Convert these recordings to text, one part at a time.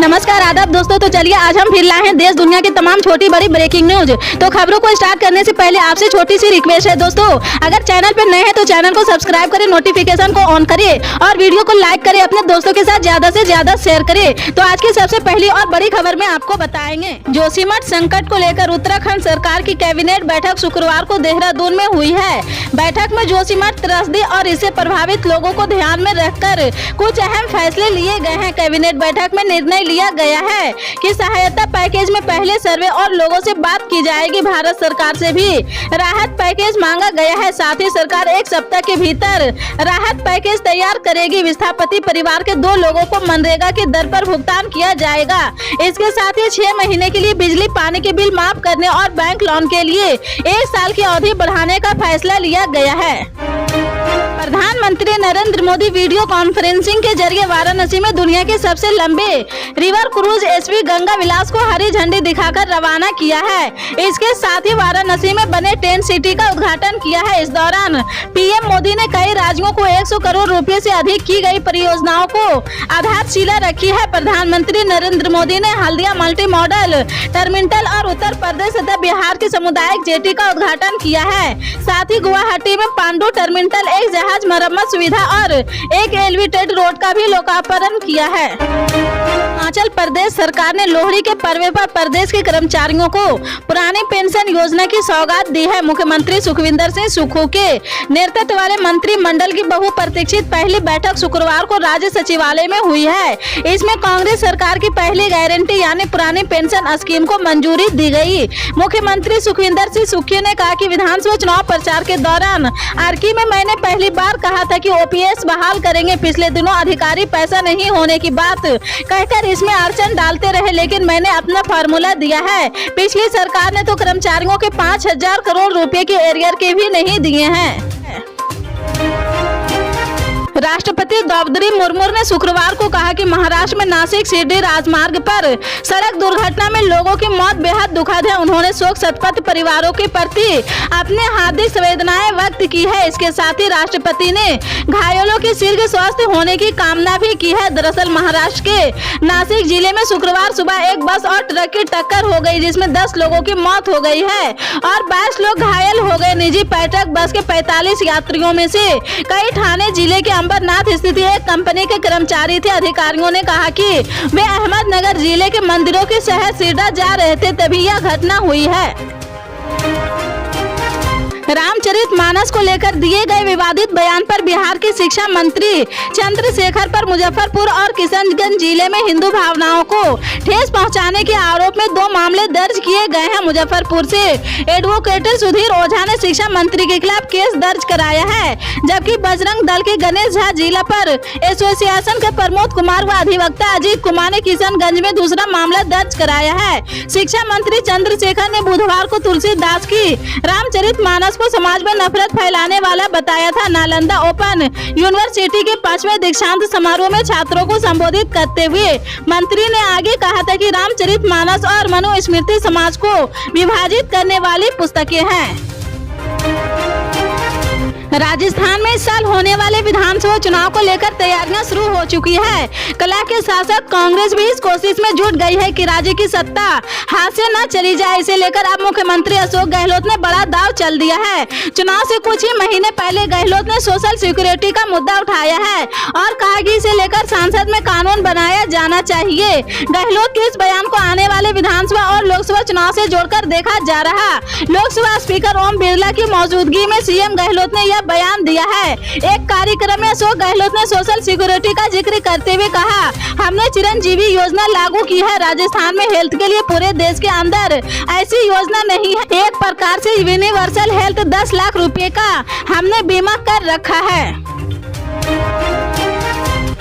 नमस्कार आदाब दोस्तों। तो चलिए आज हम फिर लाए हैं देश दुनिया की तमाम छोटी बड़ी ब्रेकिंग न्यूज। तो खबरों को स्टार्ट करने से पहले आपसे छोटी सी रिक्वेस्ट है दोस्तों, अगर चैनल पर नए हैं तो चैनल को सब्सक्राइब करें, नोटिफिकेशन को ऑन करिए और वीडियो को लाइक करें, अपने दोस्तों के साथ ज्यादा से ज्यादा शेयर करें। तो आज की सबसे पहली और बड़ी खबर में आपको बताएंगे, जोशीमठ संकट को लेकर उत्तराखंड सरकार की कैबिनेट बैठक शुक्रवार को देहरादून में हुई है। बैठक में जोशीमठ त्रसदी और इससे प्रभावित लोगों को ध्यान में रखकर कुछ अहम फैसले लिए गए हैं। कैबिनेट बैठक में निर्णय लिया गया है कि सहायता पैकेज में पहले सर्वे और लोगों से बात की जाएगी। भारत सरकार से भी राहत पैकेज मांगा गया है। साथ ही सरकार 1 सप्ताह के भीतर राहत पैकेज तैयार करेगी। विस्थापित परिवार के 2 लोगों को मनरेगा की दर पर भुगतान किया जाएगा। इसके साथ ही 6 महीने के लिए बिजली पानी के बिल माफ करने और बैंक लोन के लिए 1 साल की अवधि बढ़ाने का फैसला लिया गया है। प्रधानमंत्री नरेंद्र मोदी वीडियो कॉन्फ्रेंसिंग के जरिए वाराणसी में दुनिया के सबसे लंबे रिवर क्रूज एसवी गंगा विलास को हरी झंडी दिखाकर रवाना किया है। इसके साथ ही वाराणसी में बने टेंट सिटी का उद्घाटन किया है। इस दौरान पीएम मोदी ने कई राज्यों को 100 करोड़ रुपए से अधिक की गई परियोजनाओं को आधारशिला रखी है। प्रधानमंत्री नरेंद्र मोदी ने हल्दिया मल्टी मॉडल टर्मिनल और उत्तर प्रदेश तथा बिहार की सामुदायिक जेटी का उद्घाटन किया है। साथ ही गुवाहाटी में पांडु टर्मिनल, एक जहाज मरम्मत सुविधा और एक एलिवेटेड रोड का भी लोकार्पण किया है। हिमाचल प्रदेश सरकार ने लोहड़ी के पर्व पर प्रदेश के कर्मचारियों को पुरानी पेंशन योजना की सौगात दी है। मुख्यमंत्री सुखविंदर सिंह सुक्खू के नेतृत्व वाले मंत्रिमंडल की बहुप्रतीक्षित पहली बैठक शुक्रवार को राज्य सचिवालय में हुई है। इसमें कांग्रेस सरकार की पहली गारंटी यानी पुरानी पेंशन स्कीम को मंजूरी दी गई। मुख्यमंत्री सुखविंदर सिंह सुक्खू ने कहा कि विधानसभा चुनाव प्रचार के दौरान आर्की में मैंने पहली बार कहा था कि ओपीएस बहाल करेंगे। पिछले दिनों अधिकारी पैसा नहीं होने की बात कहकर इसमें अड़चन डालते रहे, लेकिन मैंने अपना फार्मूला दिया है। पिछली सरकार ने तो कर्मचारियों के 5000 करोड़ रुपए के एरियर के भी नहीं दिए हैं। राष्ट्रपति द्रौपदी मुर्मू ने शुक्रवार को कहा कि महाराष्ट्र में नासिक शिरडी राजमार्ग पर सड़क दुर्घटना में लोगों की मौत बेहद दुखद है। उन्होंने शोक संतप्त परिवारों के प्रति अपनी हार्दिक संवेदनाएं व्यक्त की है। इसके साथ ही राष्ट्रपति ने घायलों के शीघ्र स्वस्थ होने की कामना भी की है। दरअसल महाराष्ट्र के नासिक जिले में शुक्रवार सुबह एक बस और ट्रक की टक्कर हो गई, जिसमें 10 लोगों की मौत हो गई है और 22 लोग घायल हो गए। निजी पर्यटक बस के 45 यात्रियों में से कई ठाणे जिले के अंबरनाथ स्थित एक कंपनी के कर्मचारी थे। अधिकारियों ने कहा कि वे अहमदनगर जिले के मंदिरों के शहर सिरडा जा रहे थे, तभी यह घटना हुई है। रामचरितमानस को लेकर दिए गए विवादित बयान पर बिहार के शिक्षा मंत्री चंद्रशेखर पर मुजफ्फरपुर और किशनगंज जिले में हिंदू भावनाओं को ठेस पहुंचाने के आरोप में 2 मामले दर्ज किए गए हैं। मुजफ्फरपुर से एडवोकेट सुधीर ओझा ने शिक्षा मंत्री के खिलाफ केस दर्ज कराया है, जबकि बजरंग दल के गणेश झा जिला पर एसोसिएशन के प्रमोद कुमार व अधिवक्ता अजीत कुमार ने किशनगंज में दूसरा मामला दर्ज कराया है। शिक्षा मंत्री चंद्रशेखर ने बुधवार को तुलसीदास की रामचरितमानस को समाज में नफरत फैलाने वाला बताया था। नालंदा ओपन यूनिवर्सिटी के 5वें दीक्षांत समारोह में छात्रों को संबोधित करते हुए मंत्री ने आगे कहा था कि रामचरितमानस और मनुस्मृति समाज को विभाजित करने वाली पुस्तकें हैं। राजस्थान में इस साल होने वाले विधानसभा चुनाव को लेकर तैयारियां शुरू हो चुकी है। कला के शासक कांग्रेस भी इस कोशिश में जुट गई है कि राज्य की सत्ता हाथ से न चली जाए। इसे लेकर अब मुख्यमंत्री अशोक गहलोत ने बड़ा दांव चल दिया है। चुनाव से कुछ ही महीने पहले गहलोत ने सोशल सिक्योरिटी का मुद्दा उठाया है और कहा कि इसे लेकर संसद में कानून बनाया जाना चाहिए। गहलोत के इस बयान को आने वाले विधानसभा और लोकसभा चुनाव से जोड़कर देखा जा रहा। लोकसभा स्पीकर ओम बिरला की मौजूदगी में सीएम गहलोत ने बयान दिया है। एक कार्यक्रम में अशोक गहलोत ने सोशल सिक्योरिटी का जिक्र करते हुए कहा, हमने चिरंजीवी योजना लागू की है। राजस्थान में हेल्थ के लिए पूरे देश के अंदर ऐसी योजना नहीं है। एक प्रकार से यूनिवर्सल हेल्थ 10 लाख रुपए का हमने बीमा कर रखा है।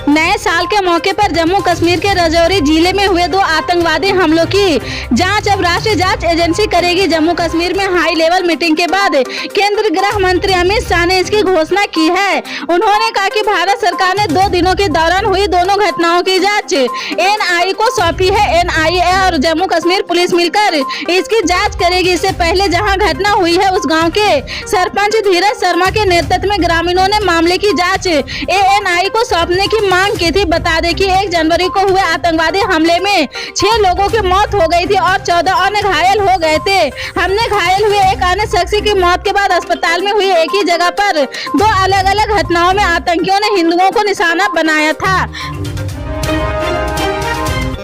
नए साल के मौके पर जम्मू कश्मीर के राजौरी जिले में हुए 2 आतंकवादी हमलों की जांच अब राष्ट्रीय जांच एजेंसी करेगी। जम्मू कश्मीर में हाई लेवल मीटिंग के बाद केंद्रीय गृह मंत्री अमित शाह ने इसकी घोषणा की है। उन्होंने कहा कि भारत सरकार ने 2 दिनों के दौरान हुई दोनों घटनाओं की जांच एनआईए को सौंपी है। एनआईए और जम्मू कश्मीर पुलिस मिलकर इसकी जाँच करेगी। इससे पहले जहाँ घटना हुई है उस गाँव के सरपंच धीरज शर्मा के नेतृत्व में ग्रामीणों ने मामले की जाँच एएनआई को सौंपने की मांग की थी। बता दें कि 1 जनवरी को हुए आतंकवादी हमले में 6 लोगों की मौत हो गई थी और 14 अन्य घायल हो गए थे। हमने घायल हुए एक अन्य शख्स की मौत के बाद अस्पताल में हुई एक ही जगह पर 2 अलग अलग घटनाओं में आतंकियों ने हिंदुओं को निशाना बनाया था।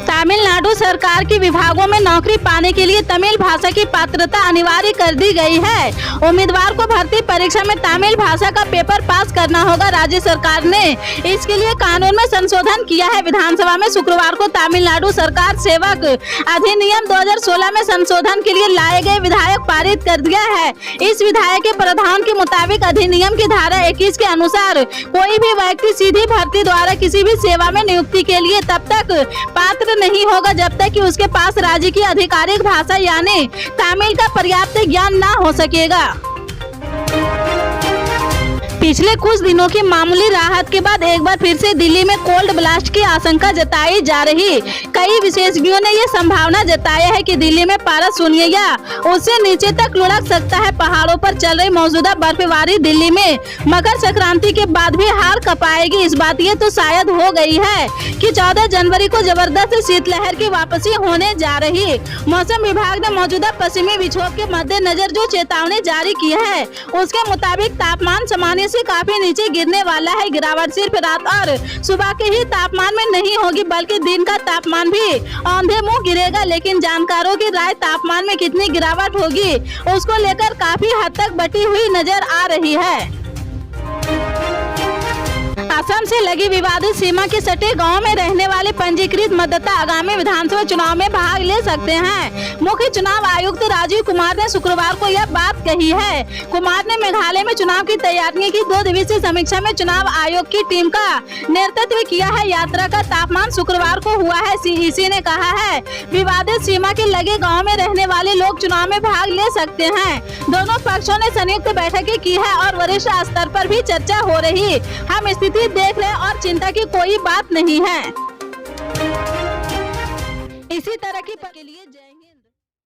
तमिलनाडु सरकार की विभागों में नौकरी पाने के लिए तमिल भाषा की पात्रता अनिवार्य कर दी गई है। उम्मीदवार को भर्ती परीक्षा में तमिल भाषा का पेपर पास करना होगा। राज्य सरकार ने इसके लिए कानून में संशोधन किया है। विधानसभा में शुक्रवार को तमिलनाडु सरकार सेवक अधिनियम 2016 में संशोधन के लिए लाए गए विधेयक पारित कर दिया है। इस विधेयक के प्रावधान के मुताबिक अधिनियम की धारा 21 के अनुसार कोई भी व्यक्ति सीधी भर्ती द्वारा किसी भी सेवा में नियुक्ति के लिए तब तक पात्र नहीं होगा जब तक कि उसके पास राज्य की आधिकारिक भाषा यानी तमिल का पर्याप्त ज्ञान ना हो सकेगा। पिछले कुछ दिनों की मामूली राहत के बाद एक बार फिर से दिल्ली में कोल्ड ब्लास्ट की आशंका जताई जा रही। कई विशेषज्ञों ने ये संभावना जताया है कि दिल्ली में पारा शून्य या उससे नीचे तक लुढ़क सकता है। पहाड़ों पर चल रही मौजूदा बर्फबारी दिल्ली में मकर संक्रांति के बाद भी हार कपाएगी। इस बात ये तो शायद हो गई है कि 14 जनवरी को जबरदस्त शीतलहर की वापसी होने जा रही। मौसम विभाग ने मौजूदा पश्चिमी विक्षोभ के मद्देनजर जो चेतावनी जारी की है उसके मुताबिक तापमान सामान्य से काफी नीचे गिरने वाला है। गिरावट सिर्फ रात और सुबह के ही तापमान में नहीं होगी बल्कि दिन का तापमान भी औंधे मुंह गिरेगा। लेकिन जानकारों की राय तापमान में कितनी गिरावट होगी उसको लेकर काफी हद तक बटी हुई नजर आ रही है। असम से लगी विवादित सीमा के सटे गांव में रहने वाले पंजीकृत मतदाता आगामी विधानसभा चुनाव में भाग ले सकते हैं। मुख्य चुनाव आयुक्त राजीव कुमार ने शुक्रवार को यह बात कही है। कुमार ने मेघालय में चुनाव की तैयारियों की 2 दिवसीय समीक्षा में चुनाव आयोग की टीम का नेतृत्व किया है। यात्रा का तापमान शुक्रवार को हुआ है। सीईसी ने कहा है विवादित सीमा के लगे गाँव में रहने वाले लोग चुनाव में भाग ले सकते हैं। दोनों पक्षों ने संयुक्त बैठकें की है और वरिष्ठ स्तर पर भी चर्चा हो रही। हम स्थिति देख रहे और चिंता की कोई बात नहीं है। इसी तरह की के लिए जय